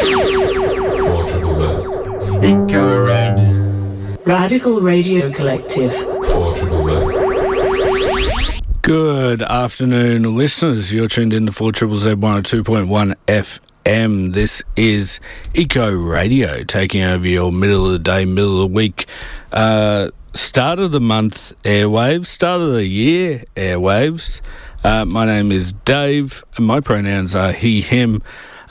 Eco Radio. Radical Radio Collective. Good afternoon, listeners. You're tuned in to 4ZZZ 102.1 FM. This is Eco Radio, taking over your middle of the day, middle of the week, start of the month airwaves, start of the year airwaves. My name is Dave, and my pronouns are he, him.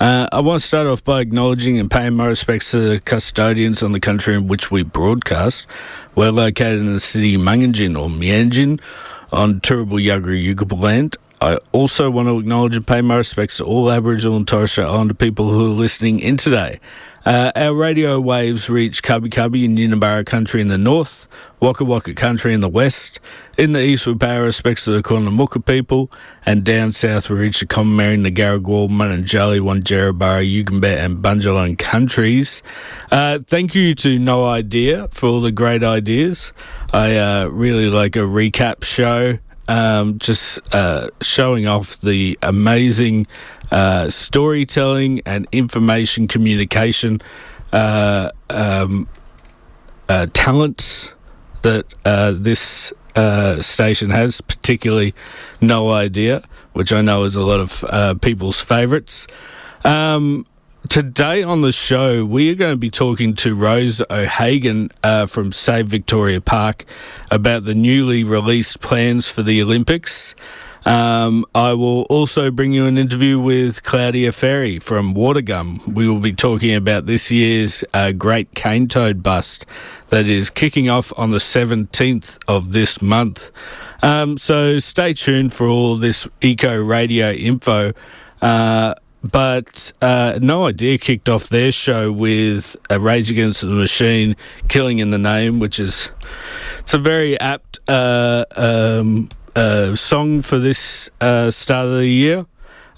I want to start off by acknowledging and paying my respects to the custodians on the country in which we broadcast. We're located in the city of Mungangin, or Mianjin, on Turrbal Yagara Yugapa land. I also want to acknowledge and pay my respects to all Aboriginal and Torres Strait Islander people who are listening in today. Our radio waves reach Kabi Kabi and Yinnabarra country in the north, Waka Waka country in the west. In the east, we pay our respects to the Kornhauser people, and down south we reach the Commonwealth, the Garagal, Mununjali, Wanjerabara, Yugambeh and Bunjalung countries. Thank you to No Idea for all the great ideas. I really like a recap show, just showing off the amazing storytelling and information communication talents that this station has, particularly No Idea, which I know is a lot of people's favourites. Today on the show, we are going to be talking to Rose O'Hagan from Save Victoria Park about the newly released plans for the Olympics. I will also bring you an interview with Claudia Ferry from Watergum. We will be talking about this year's Great Cane Toad Bust that is kicking off on the 17th of this month. So stay tuned for all this eco radio info. But No Idea kicked off their show with a Rage Against the Machine, Killing in the Name, which is it's a very apt song for this start of the year.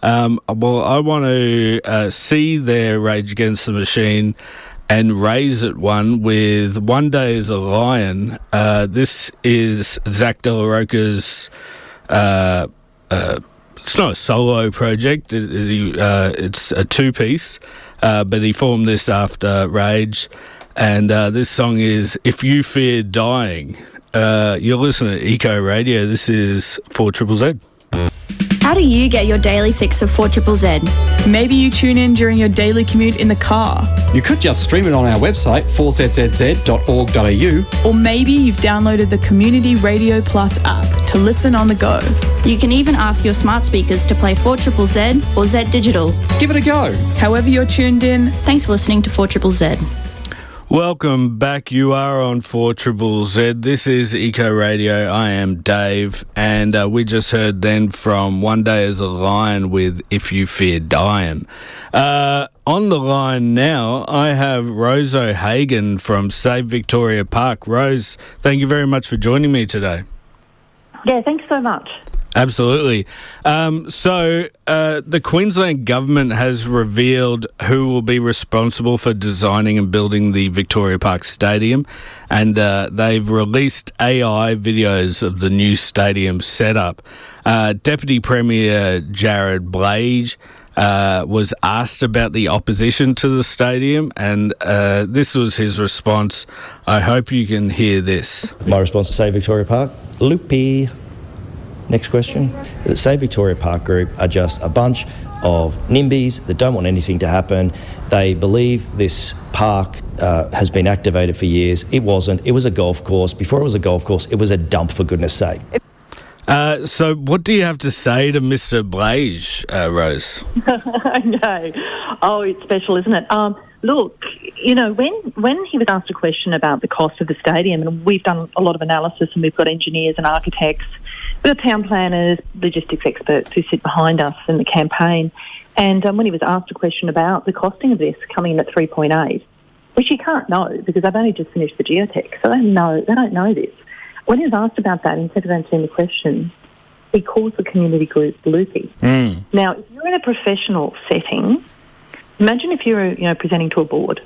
Well, I want to see their Rage Against the Machine and raise it one with One Day as a Lion. This is Zack De La Roca's it's not a solo project, it's a two-piece, but he formed this after Rage, and this song is If You Fear Dying. You're listening to Eco Radio. This is 4ZZZ. How do you get your daily fix of 4ZZZ? Maybe you tune in during your daily commute in the car. You could just stream it on our website, 4ZZZ.org.au. Or maybe you've downloaded the Community Radio Plus app to listen on the go. You can even ask your smart speakers to play 4ZZZ or Z Digital. Give it a go. However you're tuned in, thanks for listening to 4ZZZ. Welcome back. You are on 4ZZZ. This is Eco Radio. I am Dave, and we just heard then from One Day as a Lion with If You Fear Dying. On the line now, I have Rose O'Hagan from Save Victoria Park. Rose, thank you very much for joining me today. Yeah, thanks so much. Absolutely. So the Queensland Government has revealed who will be responsible for designing and building the Victoria Park Stadium, and they've released AI videos of the new stadium setup. Deputy Premier Jared Blage was asked about the opposition to the stadium, and this was his response. I hope you can hear this. My response to Save Victoria Park? Loopy. Next question. The Save Victoria Park group are just a bunch of NIMBYs that don't want anything to happen. They believe this park has been activated for years. It wasn't. It was a golf course. Before it was a golf course, it was a dump, for goodness sake. So what do you have to say to Mr. Blage, Rose? No. Oh, it's special, isn't it? Look, you know, when he was asked a question about the cost of the stadium, and we've done a lot of analysis and we've got engineers and architects, we've got town planners, logistics experts who sit behind us in the campaign, and when he was asked a question about the costing of this coming in at 3.8, which you can't know because they've only just finished the geotech, so they don't know this. When he was asked about that, instead of answering the question, he calls the community group loopy. Now, if you're in a professional setting, imagine if you're, presenting to a board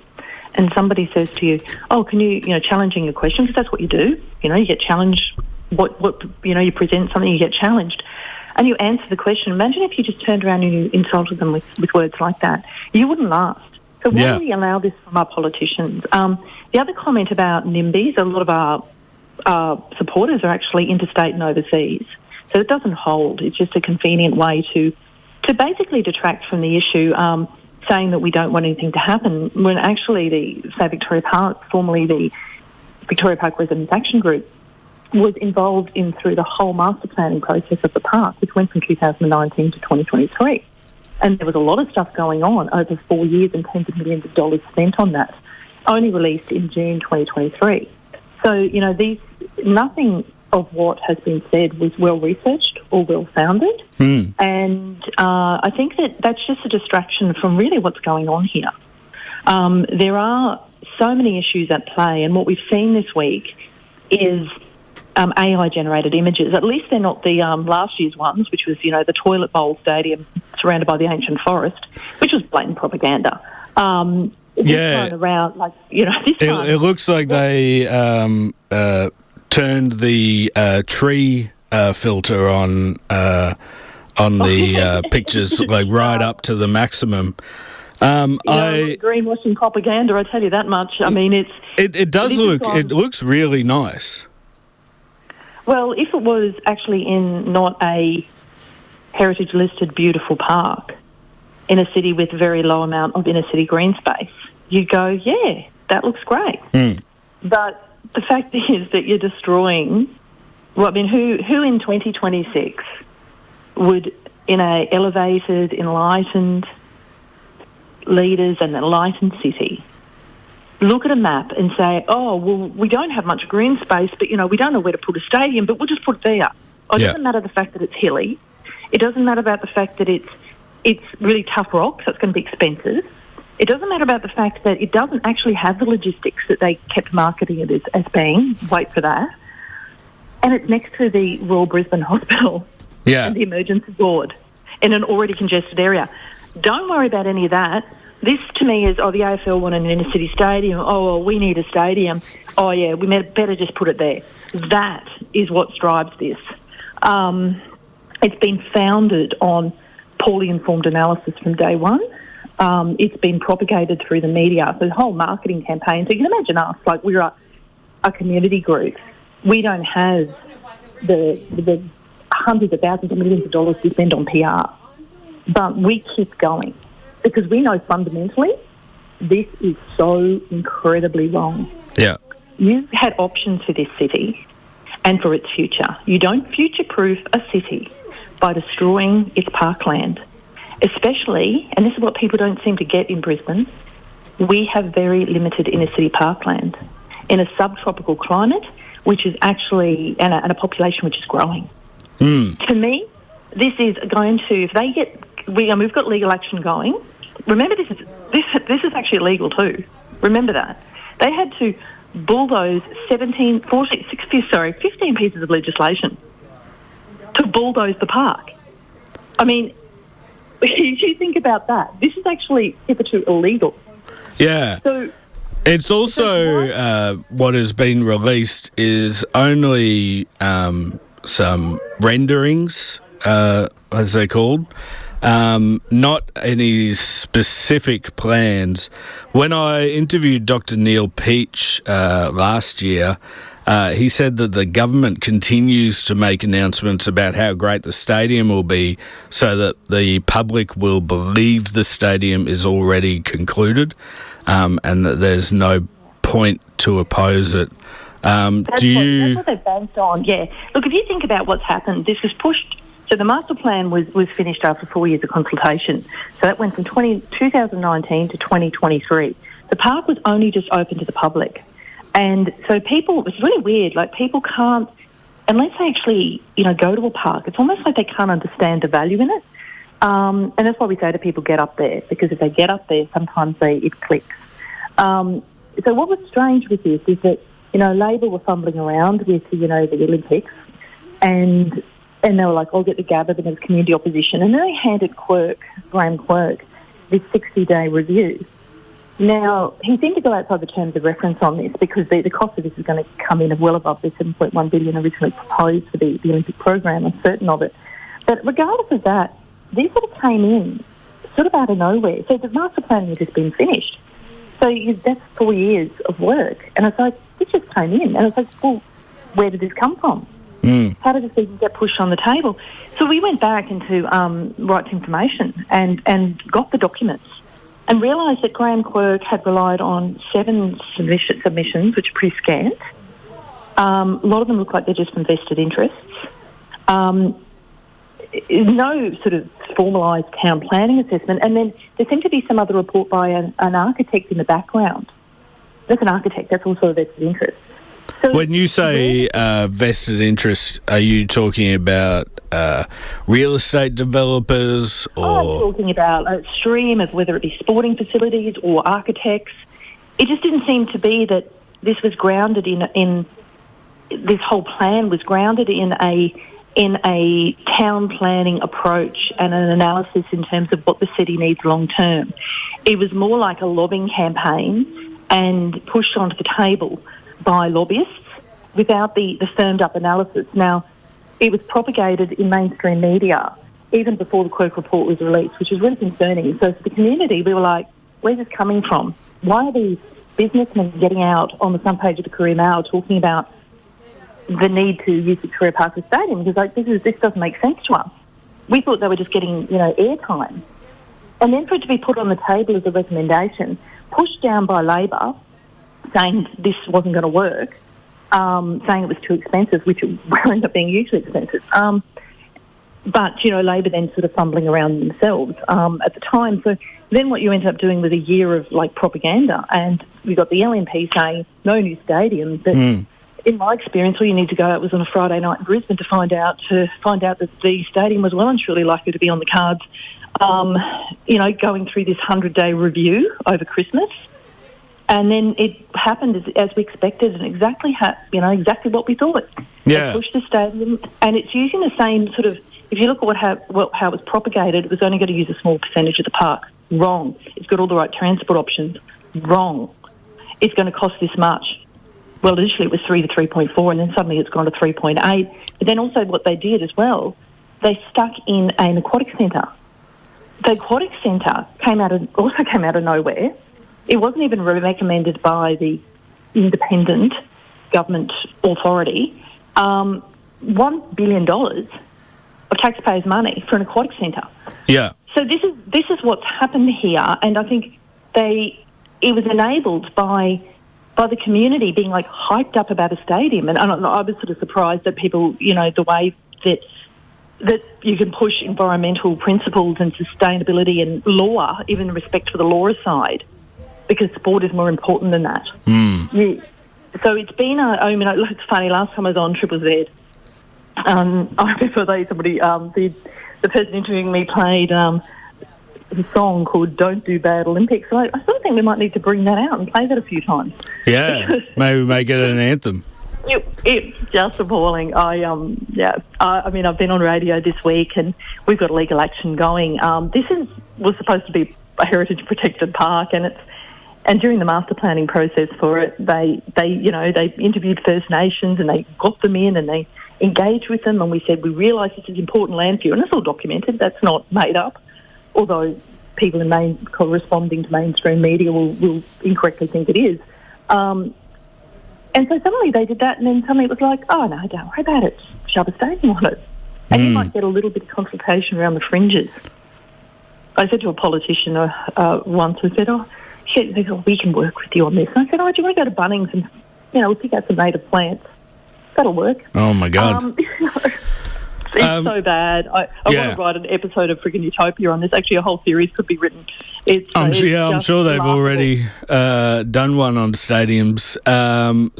and somebody says to you, oh, can you, challenging a question, because that's what you do. You get challenged. You present something, you get challenged. And you answer the question. Imagine if you just turned around and you insulted them with words like that. You wouldn't last. So why Yeah. do we allow this from our politicians? The other comment about NIMBYs, a lot of our supporters are actually interstate and overseas. So it doesn't hold. It's just a convenient way to basically detract from the issue, saying that we don't want anything to happen, when actually the, say, Victoria Park, formerly the Victoria Park Residents Action Group, was involved in through the whole master planning process of the park, which went from 2019 to 2023. And there was a lot of stuff going on over 4 years and tens of millions of dollars spent on that, only released in June 2023. So, you know, nothing of what has been said was well-researched or well-founded. And I think that's just a distraction from really what's going on here. There are so many issues at play, and what we've seen this week is AI-generated images. At least they're not the last year's ones, which was, you know, the toilet bowl stadium surrounded by the ancient forest, which was blatant propaganda. This time around, like, you know, this time... It looks like they turned the tree filter on the pictures, like right up to the maximum. Greenwashing propaganda, I tell you that much. I mean, it looks really nice. Well, if it was actually in not a heritage-listed beautiful park in a city with a very low amount of inner-city green space, you'd go, yeah, that looks great. But the fact is that you're destroying... Well, I mean, who in 2026 would, in a elevated, enlightened leaders and enlightened city, look at a map and say, oh, well, we don't have much green space, but, you know, we don't know where to put a stadium, but we'll just put it there. Oh, it doesn't matter the fact that it's hilly. It doesn't matter about the fact that it's really tough rock, so it's going to be expensive. It doesn't matter about the fact that it doesn't actually have the logistics that they kept marketing it as being. Wait for that. And it's next to the Royal Brisbane Hospital and the emergency ward in an already congested area. Don't worry about any of that. This, to me, is, the AFL want an inner-city stadium. Oh, well, we need a stadium. Oh, yeah, we better just put it there. That is what drives this. It's been founded on poorly informed analysis from day one. It's been propagated through the media. So the whole marketing campaign. So you can imagine us, like, we're a community group. We don't have the hundreds of thousands of millions of dollars we spend on PR. But we keep going because we know fundamentally this is so incredibly wrong. Yeah. You've had options for this city and for its future. You don't future-proof a city by destroying its parkland, especially, and this is what people don't seem to get in Brisbane, we have very limited inner-city parkland in a subtropical climate, which is actually, and a population which is growing. To me, this is going to, if they get, we've got legal action going. Remember, this is actually illegal too. Remember that. They had to bulldoze 15 pieces of legislation to bulldoze the park. I mean, if you think about that, this is actually hitherto illegal. Yeah. So it's also what has been released is only some renderings, as they're called, not any specific plans. When I interviewed Dr. Neil Peach last year, he said that the government continues to make announcements about how great the stadium will be so that the public will believe the stadium is already concluded, and that there's no point to oppose it. That's what they're based on, yeah. Look, if you think about what's happened, this was pushed. So the master plan was finished after 4 years of consultation. So that went from 2019 to 2023. The park was only just open to the public. And so people, it's really weird, like people can't, unless they actually, go to a park, it's almost like they can't understand the value in it. And that's why we say to people, get up there, because if they get up there, sometimes it clicks. So what was strange with this is that, Labor were fumbling around with, the Olympics, and they were like, I'll get the Gabba, and there was community opposition. And then they handed Graham Quirk, this 60-day review. Now, he seemed to go outside the terms of reference on this because the cost of this is going to come in well above the $7.1 billion originally proposed for the Olympic program. I'm certain of it. But regardless of that, these sort of came in sort of out of nowhere. So the master planning had just been finished. So that's 4 years of work. And I was like, it just came in. And I was like, well, where did this come from? How did this even get pushed on the table? So we went back into Right to Information and got the documents and realised that Graham Quirk had relied on 7 submissions, which are pretty scant. A lot of them look like they're just from vested interests. No sort of formalised town planning assessment. And then there seemed to be some other report by an architect in the background. That's an architect. That's also a vested interest. So when you say vested interest, are you talking about real estate developers or... I'm talking about a stream of whether it be sporting facilities or architects. It just didn't seem to be that this was grounded in this whole plan was grounded in a town planning approach and an analysis in terms of what the city needs long term. It was more like a lobbying campaign and pushed onto the table by lobbyists without the firmed up analysis. Now, it was propagated in mainstream media even before the Quirk report was released, which is really concerning. So for the community, we were like, where's this coming from? Why are these businessmen getting out on the front page of the Courier Mail talking about the need to use Victoria Park as stadium? Because like this doesn't make sense to us. We thought they were just getting, airtime. And then for it to be put on the table as a recommendation, pushed down by Labor, saying this wasn't going to work, saying it was too expensive, which will end up being hugely expensive. But, Labor then sort of fumbling around themselves at the time. So then what you ended up doing was a year of, propaganda. And we got the LNP saying, no new stadium. But in my experience, all you need to go out was on a Friday night in Brisbane to find out that the stadium was well and truly likely to be on the cards, going through this 100-day review over Christmas. And then it happened as we expected, and exactly what we thought. Yeah. They pushed the stadium, and it's using the same sort of. If you look at how it was propagated, it was only going to use a small percentage of the park. Wrong. It's got all the right transport options. Wrong. It's going to cost this much. Well, initially it was 3 to 3.4, and then suddenly it's gone to 3.8. But then also what they did as well, they stuck in an aquatic centre. The aquatic centre came out of nowhere. It wasn't even recommended by the independent government authority. $1 billion of taxpayers' money for an aquatic centre. Yeah. So this is what's happened here, and I think it was enabled by the community being hyped up about a stadium, and I was sort of surprised that people, the way that you can push environmental principles and sustainability and law, even respect for the law aside, because sport is more important than that. Yeah. So it's been it's funny, last time I was on Triple Z, I remember the person interviewing me played a song called Don't Do Bad Olympics. So I sort of think we might need to bring that out and play that a few times. Yeah, maybe make it an anthem. It's just appalling. I've been on radio this week and we've got a legal action going. This was supposed to be a heritage protected park, and during the master planning process for it, they interviewed First Nations and they got them in and they engaged with them, and we said, we realise this is important land for you, and it's all documented. That's not made up, although people corresponding to mainstream media will incorrectly think it is. And so suddenly they did that, and then suddenly it was like, oh, no, don't worry about it. Just shove a stadium on it. And you might get a little bit of consultation around the fringes. I said to a politician once, I said, they go, we can work with you on this. And I said, do you want to go to Bunnings and, we'll pick out some native plants? That'll work. Oh, my God. It's so bad. I want to write an episode of friggin' Utopia on this. Actually, a whole series could be written. I'm sure they've already done one on stadiums.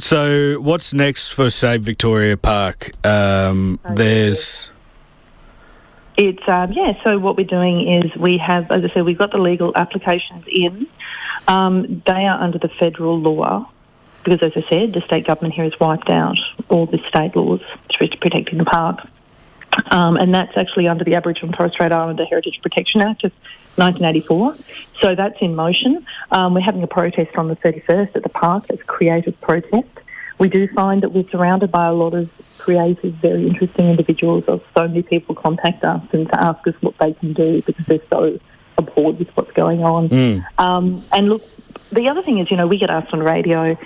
So what's next for Save Victoria Park? So what we're doing is we have, as I said, we've got the legal applications in. They are under the federal law because, as I said, the state government here has wiped out all the state laws protecting the park. And that's actually under the Aboriginal and Torres Strait Islander Heritage Protection Act of 1984. So that's in motion. We're having a protest on the 31st at the park. It's a creative protest. We do find that we're surrounded by a lot of creative, very interesting individuals. So many people contact us and to ask us what they can do because they're so abhorred with what's going on. And look, the other thing is, we get asked on radio,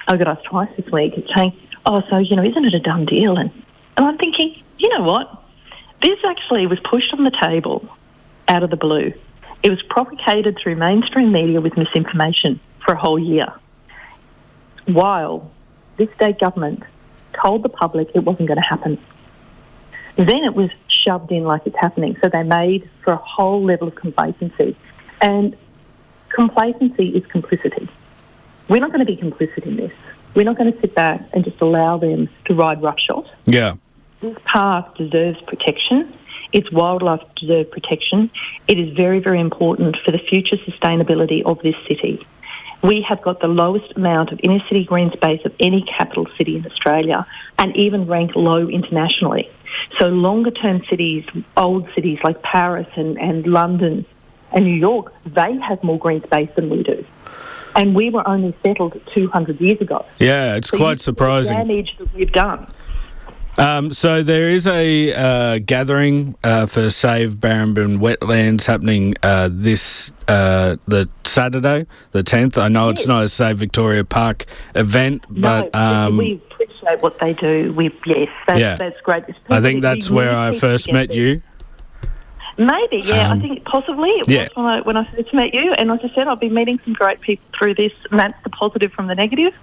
I got asked twice this week, saying, isn't it a done deal? And I'm thinking, you know what? This actually was pushed on the table out of the blue. It was propagated through mainstream media with misinformation for a whole year, while this state government told the public it wasn't going to happen. Then it was shoved in like it's happening. So they made for a whole level of complacency. And complacency is complicity. We're not going to be complicit in this. We're not going to sit back and just allow them to ride roughshod. Yeah. This park deserves protection. Its wildlife deserve protection. It is very, very important for the future sustainability of this city. We have got the lowest amount of inner city green space of any capital city in Australia, and even rank low internationally. So longer term cities, old cities like Paris and London and New York, they have more green space than we do. And we were only settled 200 years ago. Yeah, it's quite surprising. The damage that we've done. So there is a gathering for Save Barrambin Wetlands happening the Saturday, the 10th. I know it's not a Save Victoria Park event, but we appreciate what they do. That's great. I think that's where I first met you. Maybe, yeah. I think possibly it was when I first met you. And as I said, I'll be meeting some great people through this, and that's the positive from the negative.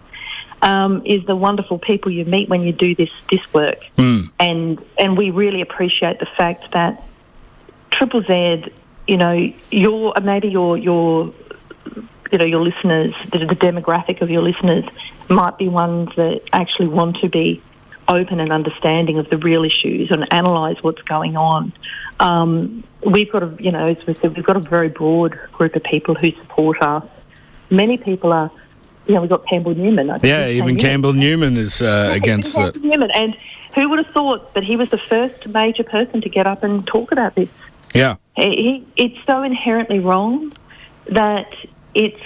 Is the wonderful people you meet when you do this work, and we really appreciate the fact that Triple Z, your listeners, the demographic of your listeners might be ones that actually want to be open and understanding of the real issues and analyse what's going on. We've got as we said, we've got a very broad group of people who support us. Many people are. We've got Campbell Newman. Even Campbell Newman is against it. Newman, and who would have thought that he was the first major person to get up and talk about this? Yeah. It's so inherently wrong that it's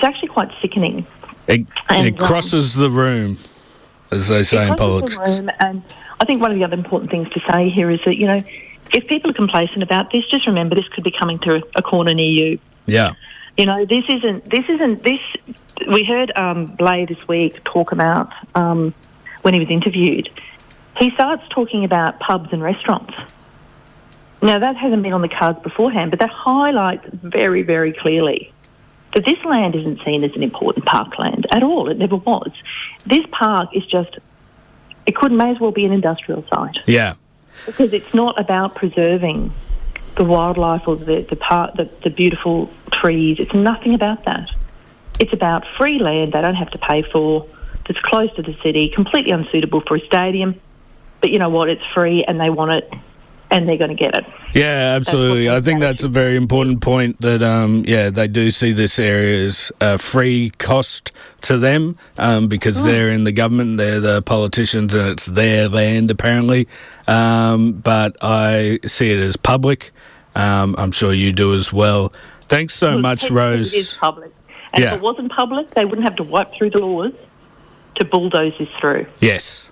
actually quite sickening. It crosses the room, as they say in politics. The room, and I think one of the other important things to say here is that, if people are complacent about this, just remember this could be coming to a corner near you. Yeah. This isn't. We heard Burleigh this week talk about when he was interviewed. He starts talking about pubs and restaurants. Now, that hasn't been on the cards beforehand, but that highlights very, very clearly that this land isn't seen as an important parkland at all. It never was. This park is just, may as well be an industrial site. Yeah. Because it's not about preserving the wildlife or the beautiful trees. It's nothing about that. It's about free land they don't have to pay for, that's close to the city, completely unsuitable for a stadium. But you know what? It's free and they want it and they're going to get it. Yeah, absolutely. I think that's a very important point that, they do see this area as free cost to them because they're in the government, they're the politicians, and it's their land apparently. But I see it as public. I'm sure you do as well. Thanks so much, Rose. It is public. And if it wasn't public, they wouldn't have to wipe through the laws to bulldoze this through. Yes.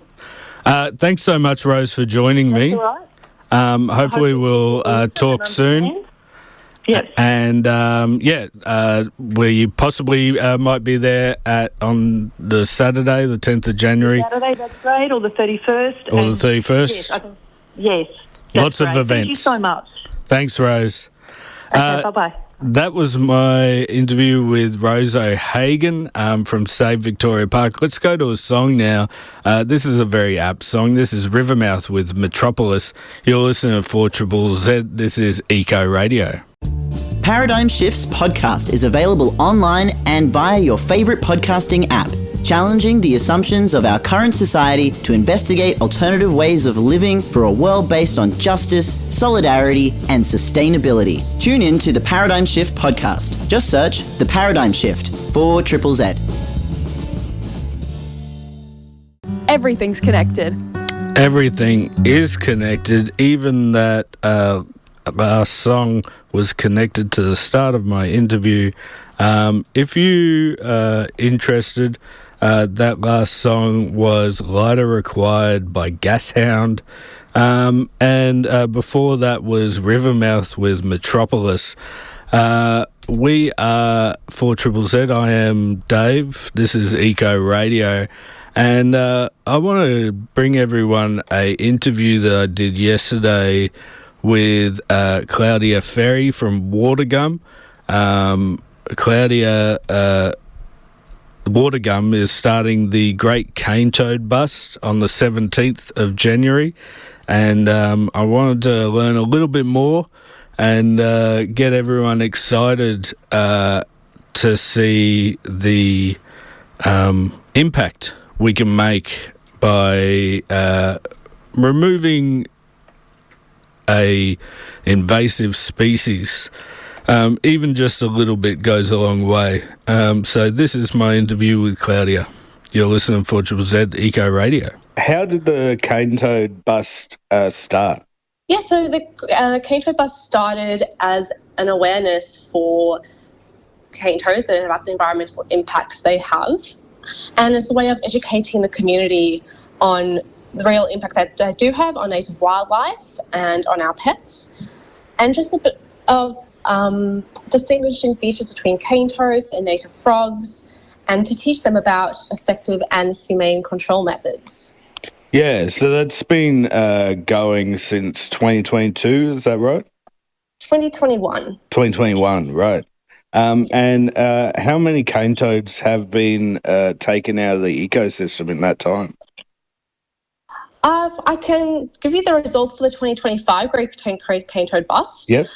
Thanks so much, Rose, for joining me. That's all right. Hopefully we'll talk soon. Yes. And, where you possibly might be there on the Saturday, the 10th of January. Saturday, that's great, or the 31st. Or the 31st. Yes. Lots of events. Thank you so much. Thanks, Rose. Okay, bye-bye. That was my interview with Rose O'Hagan from Save Victoria Park. Let's go to a song now. This is a very apt song. This is Rivermouth with Metropolis. You're listening to 4ZZZ. This is Eco Radio. Paradigm Shifts podcast is available online and via your favourite podcasting app, challenging the assumptions of our current society to investigate alternative ways of living for a world based on justice, solidarity and sustainability. Tune in to the Paradigm Shift podcast. Just search The Paradigm Shift 4ZZZ. Everything's connected. Everything is connected. Even that last song was connected to the start of my interview. If you are interested, that last song was Lighter Required by Gashound. And before that was Rivermouth with Metropolis. We are 4ZZZ. I am Dave. This is Eco Radio. And I want to bring everyone a interview that I did yesterday with Claudia Ferry from Watergum. Claudia Watergum is starting the Great Cane Toad Bust on the 17th of January. And I wanted to learn a little bit more and get everyone excited to see the impact we can make by removing a invasive species. Even just a little bit goes a long way. So this is my interview with Claudia. You're listening to 4ZZZ Eco Radio. How did the cane toad bust start? Yeah, so the cane toad bust started as an awareness for cane toads and about the environmental impacts they have. And it's a way of educating the community on the real impact that they do have on native wildlife and on our pets. And just a bit of distinguishing features between cane toads and native frogs, and to teach them about effective and humane control methods. Yeah, so that's been going since 2022, is that right? 2021. 2021, right. And how many cane toads have been taken out of the ecosystem in that time? I can give you the results for the 2025 Great Cane Toad Bust. Yep.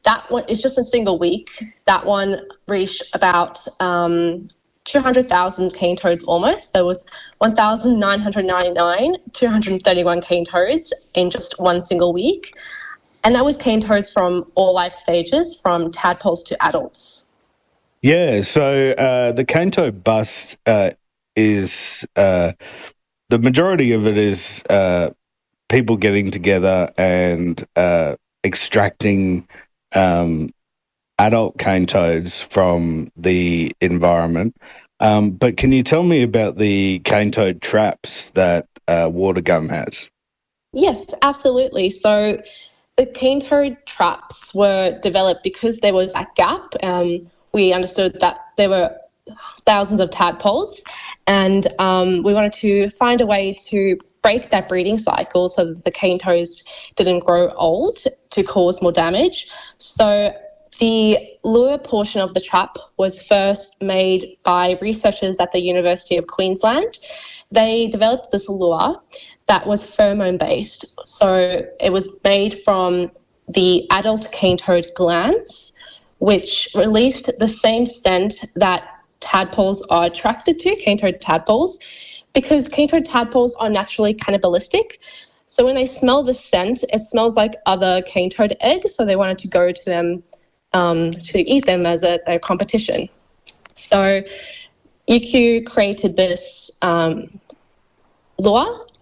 That one is just a single week. That one reached about 200,000 cane toads almost. There was 1,999, 231 cane toads in just one single week. And that was cane toads from all life stages, from tadpoles to adults. Yeah, so the cane toad bust is... the majority of it is people getting together and extracting adult cane toads from the environment. But can you tell me about the cane toad traps that Watergum has? Yes, absolutely. So the cane toad traps were developed because there was a gap. We understood that there were thousands of tadpoles, and we wanted to find a way to break that breeding cycle so that the cane toads didn't grow old to cause more damage. So the lure portion of the trap was first made by researchers at the University of Queensland. They developed this lure that was pheromone-based. So it was made from the adult cane toad glands, which released the same scent that tadpoles are attracted to, cane toad tadpoles, because cane toad tadpoles are naturally cannibalistic. So when they smell the scent, it smells like other cane toad eggs, so they wanted to go to them to eat them as a competition. So UQ created this lure,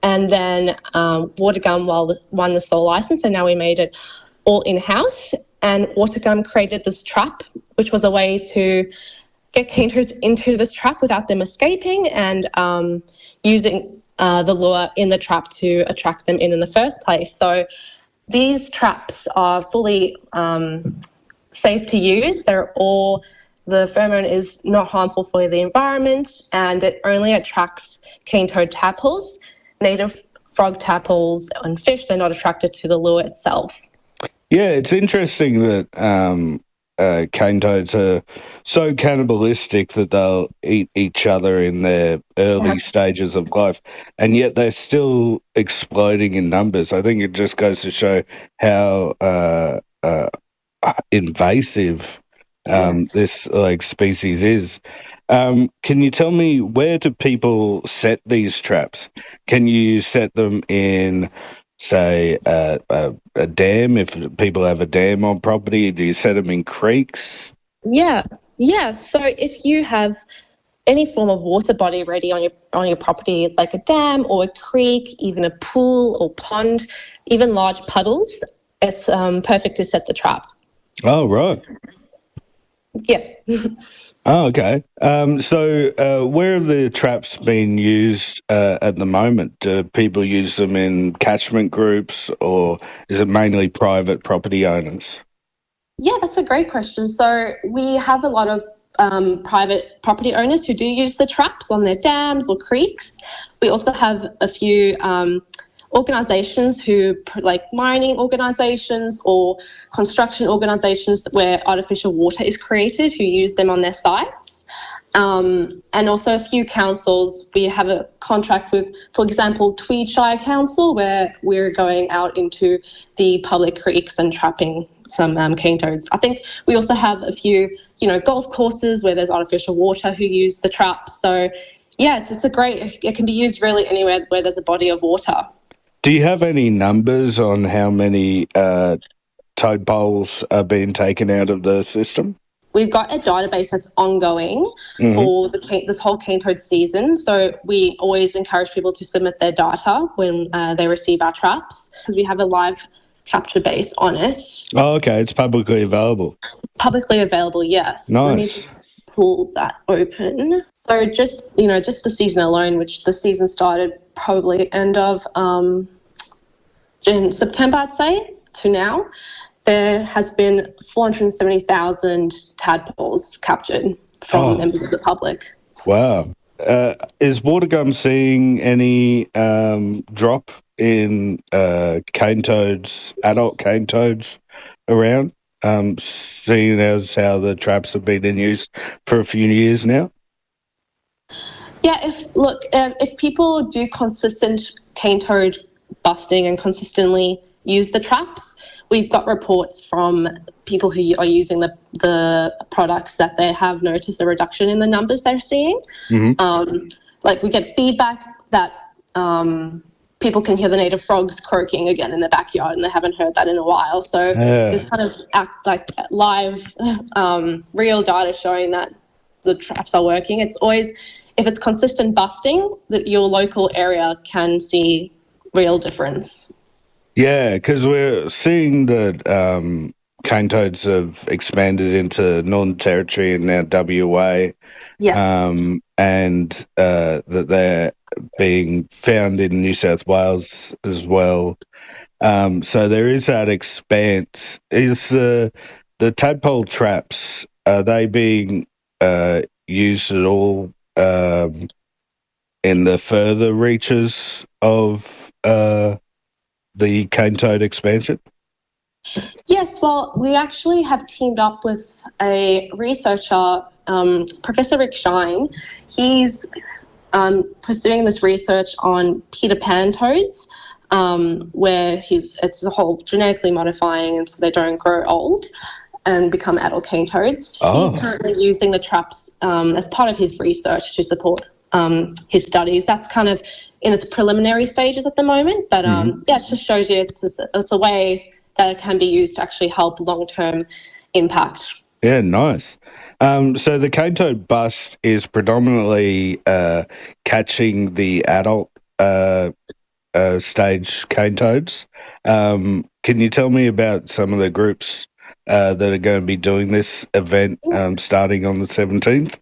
and then Watergum won the sole license, and now we made it all in-house. And Watergum created this trap, which was a way to get cane toads into this trap without them escaping, and using the lure in the trap to attract them in the first place. So these traps are fully safe to use. The pheromone is not harmful for the environment, and it only attracts cane toad tadpoles. Native frog tadpoles and fish, they're not attracted to the lure itself. Yeah, it's interesting that cane toads are so cannibalistic that they'll eat each other in their early stages of life, and yet they're still exploding in numbers. I think it just goes to show how invasive this species is. Can you tell me, where do people set these traps? Can you set them in, say, a dam? If people have a dam on property, do you set them in creeks? Yeah. So if you have any form of water body ready on your property, like a dam or a creek, even a pool or pond, even large puddles, it's perfect to set the trap. Oh, right. Yeah. Oh, okay. So where have the traps been used at the moment? Do people use them in catchment groups, or is it mainly private property owners? Yeah, that's a great question. So we have a lot of private property owners who do use the traps on their dams or creeks. We also have a few organisations who, like mining organisations or construction organisations where artificial water is created, who use them on their sites. And also a few councils. We have a contract with, for example, Tweedshire Council, where we're going out into the public creeks and trapping some cane toads. I think we also have a few, golf courses where there's artificial water who use the traps. So, yeah, it's a great, it can be used really anywhere where there's a body of water. Do you have any numbers on how many toad poles are being taken out of the system? We've got a database that's ongoing for this whole cane toad season. So we always encourage people to submit their data when they receive our traps, because we have a live capture base on it. Oh, okay. It's publicly available. Publicly available, yes. Nice. Let me just pull that open. So just the season alone, which the season started probably end of in September, I'd say, to now, there has been 470,000 tadpoles captured from members of the public. Wow. Is Watergum seeing any drop in cane toads, adult cane toads around, seeing as how the traps have been in use for a few years now? Yeah, if people do consistent cane toad busting and consistently use the traps, we've got reports from people who are using the products that they have noticed a reduction in the numbers they're seeing. We get feedback that people can hear the native frogs croaking again in the backyard, and they haven't heard that in a while. So there's kind of live, real data showing that the traps are working. It's always, if it's consistent busting, that your local area can see real difference. Yeah, because we're seeing that cane toads have expanded into Northern Territory and now WA. Yes. And that they're being found in New South Wales as well. So there is that expanse. Is the tadpole traps, are they being used at all in the further reaches of the cane toad expansion? Yes, well, we actually have teamed up with a researcher, Professor Rick Shine. He's pursuing this research on Peter Pan toads, where it's a whole genetically modifying, and so they don't grow old and become adult cane toads. Oh. He's currently using the traps as part of his research to support his studies. That's kind of in its preliminary stages at the moment, but it just shows you it's a way that it can be used to actually help long-term impact. Yeah, nice. So the cane toad bust is predominantly catching the adult stage cane toads. Can you tell me about some of the groups that are going to be doing this event starting on the 17th?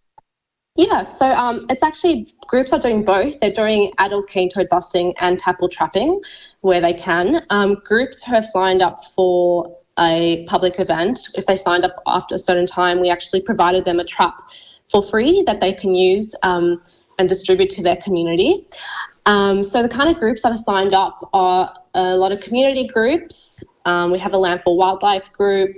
Yeah, so it's actually, groups are doing both. They're doing adult cane toad busting and tadpole trapping where they can. Groups who have signed up for a public event, if they signed up after a certain time, we actually provided them a trap for free that they can use and distribute to their community. So the kind of groups that are signed up are a lot of community groups. We have a Land for Wildlife group.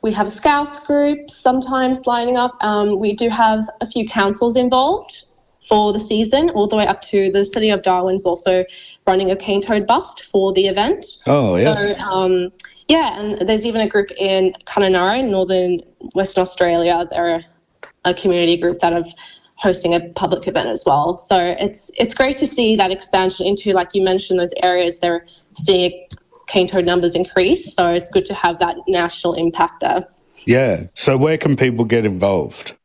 We have a Scouts group sometimes lining up. We do have a few councils involved for the season, all the way up to the City of Darwin's also running a cane toad bust for the event. Oh, yeah. So, and there's even a group in Kununurra in northern Western Australia. They're a community group that are hosting a public event as well. So it's great to see that expansion into, like you mentioned, those areas. They're seeing cane toad numbers increase, so it's good to have that national impact there. Yeah. So where can people get involved?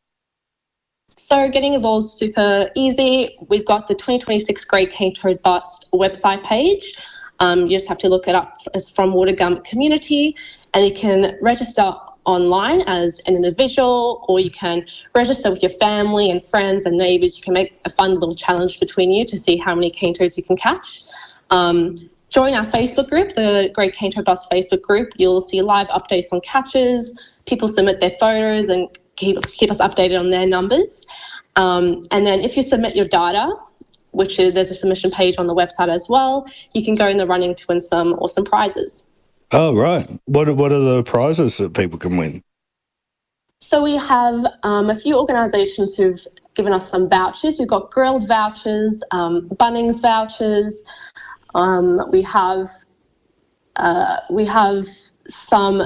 So getting involved is super easy. We've got the 2026 Great Cane Toad Bust website page. You just have to look it up. It's from Watergum Community, and you can register online as an individual, or you can register with your family and friends and neighbours. You can make a fun little challenge between you to see how many cane toads you can catch. Join our Facebook group, the Great Cane Toad Bust Facebook group. You'll see live updates on catches. People submit their photos and keep us updated on their numbers. And then if you submit your data, there's a submission page on the website as well, you can go in the running to win some awesome prizes. Oh, right. What are the prizes that people can win? So we have a few organisations who've given us some vouchers. We've got grilled vouchers, Bunnings vouchers. We have some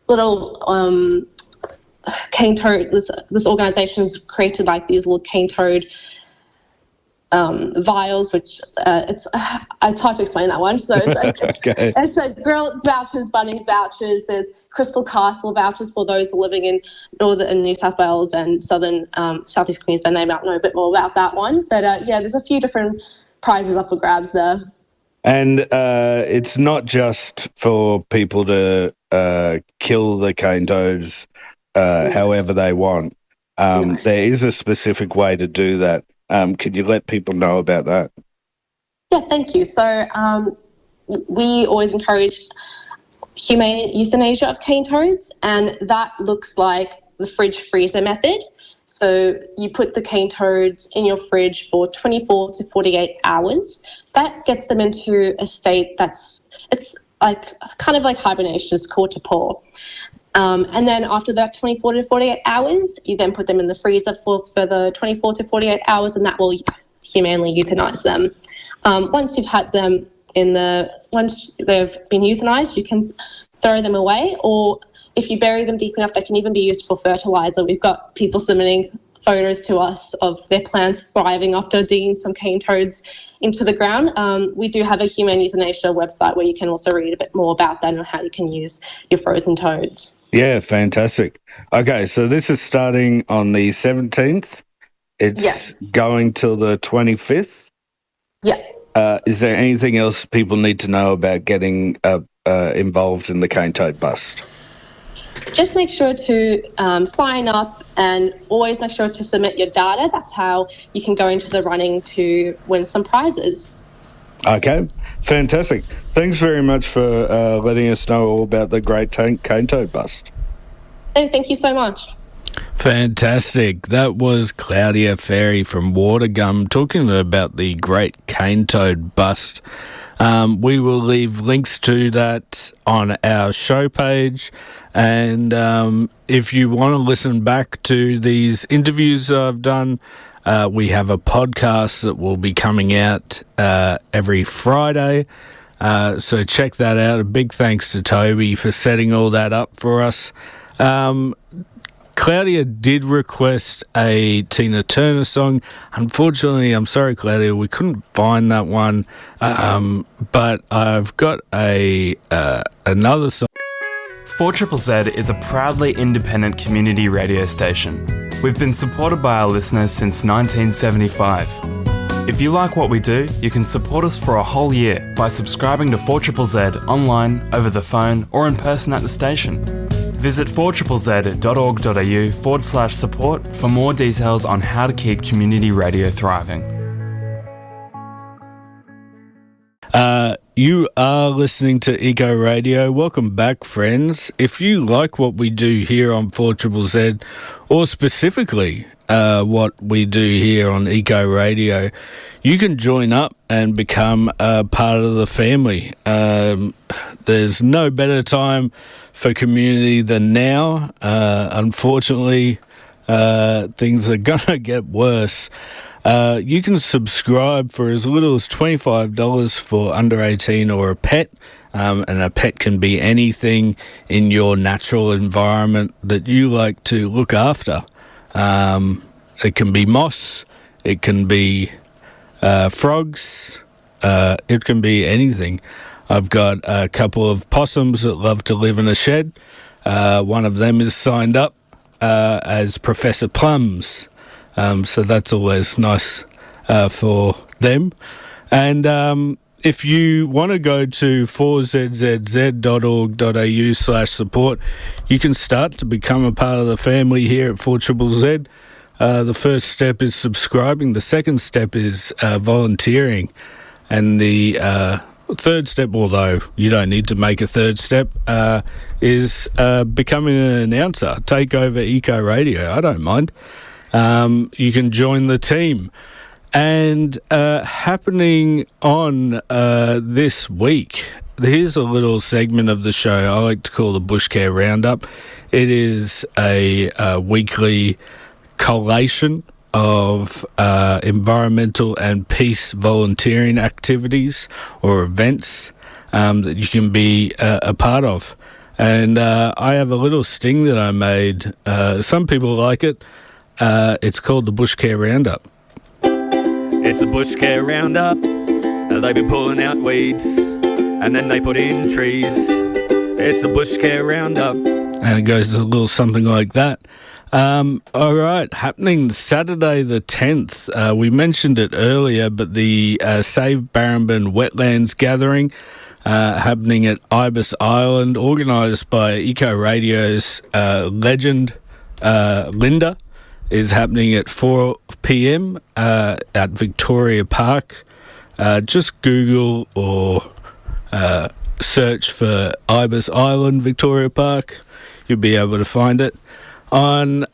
little cane toad. This organisation's created like these little cane toad vials, which it's hard to explain that one. So it's a grilled vouchers, Bunnings vouchers. There's Crystal Castle vouchers for those living in northern New South Wales and southern southeast Queensland. They might know a bit more about that one. But there's a few different prizes up for grabs there. And it's not just for people to kill the cane toads however they want. There is a specific way to do that. Could you let people know about that? Yeah, thank you. So we always encourage humane euthanasia of cane toads, and that looks like the fridge freezer method. So you put the cane toads in your fridge for 24 to 48 hours. That gets them into a state it's like kind of like hibernation, it's called torpor. And then after that 24 to 48 hours, you then put them in the freezer for the 24 to 48 hours, and that will humanely euthanize them. Once you've had them once they've been euthanized, you can throw them away, or if you bury them deep enough, they can even be used for fertilizer. We've got people submitting photos to us of their plants thriving after digging some cane toads into the ground. We do have a humane euthanasia website where you can also read a bit more about that and how you can use your frozen toads. Yeah, fantastic. Okay, so this is starting on the 17th. It's going till the 25th. Yeah. Is there anything else people need to know about getting involved in the cane toad bust? Just make sure to sign up and always make sure to submit your data. That's how you can go into the running to win some prizes. Okay, fantastic. Thanks very much for letting us know all about the Great Cane Toad Bust. Oh, thank you so much. Fantastic. That was Claudia Ferry from Watergum talking about the Great Cane Toad Bust. We will leave links to that on our show page. And if you want to listen back to these interviews I've done, we have a podcast that will be coming out every Friday. So check that out. A big thanks to Toby for setting all that up for us. Claudia did request a Tina Turner song. Unfortunately, I'm sorry, Claudia, we couldn't find that one. But I've got another song. 4ZZZ is a proudly independent community radio station. We've been supported by our listeners since 1975. If you like what we do, you can support us for a whole year by subscribing to 4ZZZ online, over the phone, or in person at the station. Visit 4ZZZ.org.au/support for more details on how to keep community radio thriving. You are listening to Eco Radio. Welcome back, friends. If you like what we do here on 4ZZZ, or specifically what we do here on Eco Radio, you can join up and become a part of the family. There's no better time for community than now. Unfortunately, things are going to get worse. You can subscribe for as little as $25 for under 18 or a pet, and a pet can be anything in your natural environment that you like to look after. It can be moss, it can be frogs, it can be anything. I've got a couple of possums that love to live in a shed. One of them is signed up as Professor Plums. So that's always nice for them. And If you want to go to 4zzz.org.au/support, you can start to become a part of the family here at 4ZZZ. The first step is subscribing. The second step is volunteering. And the third step, although you don't need to make a third step, is becoming an announcer. Take over Eco Radio. I don't mind. You can join the team. And happening on this week, here's a little segment of the show I like to call the Bushcare Roundup. It is a weekly collation of environmental and peace volunteering activities or events that you can be a part of. And I have a little sting that I made. Some people like it. It's called the Bushcare Roundup. It's a Bushcare Roundup. They've been pulling out weeds and then they put in trees. It's a Bushcare Roundup. And it goes a little something like that. All right, happening Saturday the 10th. We mentioned it earlier, but the Save Barrambin Wetlands gathering happening at Ibis Island, organised by Eco Radio's legend Linda, is happening at 4 p.m. At Victoria Park. Just Google or search for Ibis Island, Victoria Park. You'll be able to find it. On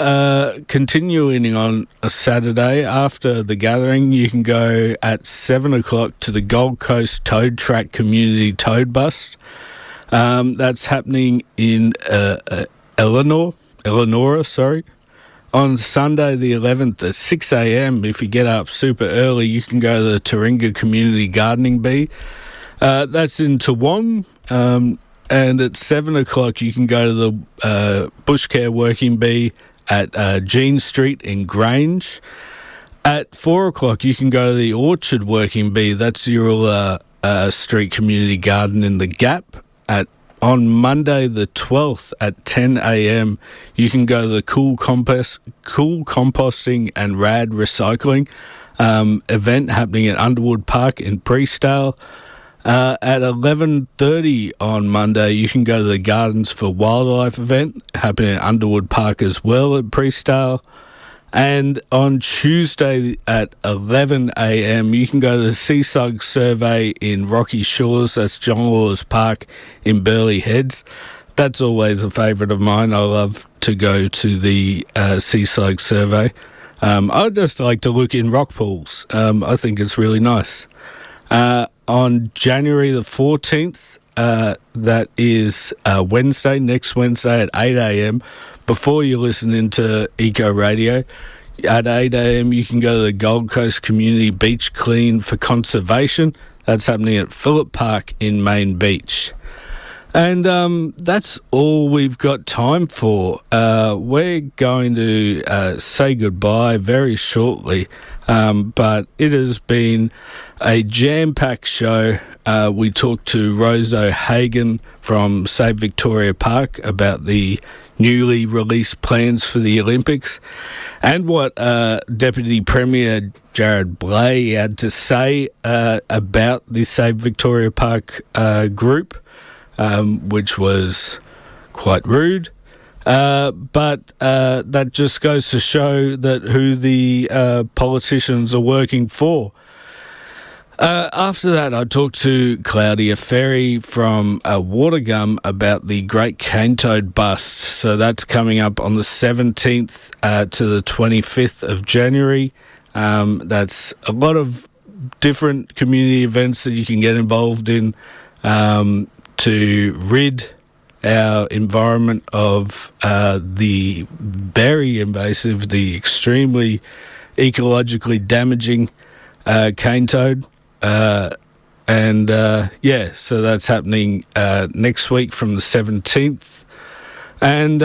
continuing on a Saturday after the gathering, you can go at 7 o'clock to the Gold Coast ToadTrack Community Toad Bust. That's happening in Elanora. On Sunday the 11th at 6 a.m, if you get up super early, you can go to the Taringa Community Gardening Bee. That's in Toowong. And at 7 o'clock, you can go to the Bushcare Working Bee at Jean Street in Grange. At 4 o'clock, you can go to the Orchard Working Bee. That's Yoorala Street Community Garden in the Gap. On Monday the 12th at 10 a.m, you can go to the Cool Composting and Rad Recycling event happening at Underwood Park in Priestdale. At 11:30 on Monday, you can go to the Gardens for Wildlife event happening at Underwood Park as well at Priestdale. And on Tuesday at 11 a.m, you can go to the Slug survey in Rocky Shores. That's John Lawes Park in Burleigh Heads. That's always a favourite of mine. I love to go to the Slug survey. I just like to look in rock pools. I think it's really nice. On January the 14th, that is Wednesday, next Wednesday at 8 a.m, before you listen into Eco Radio, at 8 a.m, you can go to the Gold Coast Community Beach Clean for Conservation. That's happening at Phillip Park in Main Beach. And that's all we've got time for. We're going to say goodbye very shortly, but it has been a jam-packed show. We talked to Rose O'Hagan from Save Victoria Park about the newly released plans for the Olympics and what Deputy Premier Jared Blay had to say about the Save Victoria Park group, which was quite rude. But that just goes to show that who the politicians are working for. After that, I talked to Claudia Ferry from Watergum about the Great Cane Toad Bust. So that's coming up on the 17th to the 25th of January. That's a lot of different community events that you can get involved in to rid our environment of the very invasive, the extremely ecologically damaging cane toad. So that's happening next week from the 17th. And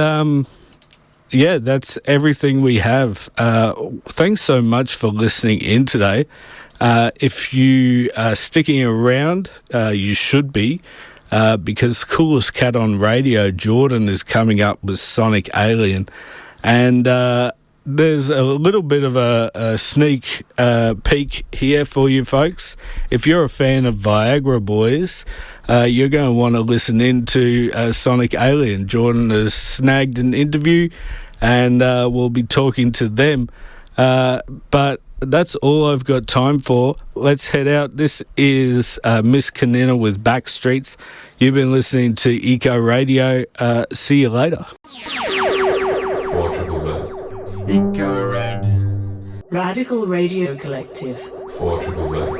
that's everything we have. Thanks so much for listening in today. If you are sticking around, you should be, because Coolest Cat on Radio, Jordan, is coming up with Sonic Alien. And there's a little bit of a sneak peek here for you folks. If you're a fan of Viagra Boys, you're going to want to listen in to Sonic Alien. Jordan has snagged an interview, and we'll be talking to them. But that's all I've got time for. Let's head out. This is Miss Canina with Backstreets. You've been listening to Eco Radio. See you later. Radical Radio Collective. 4ZZZ.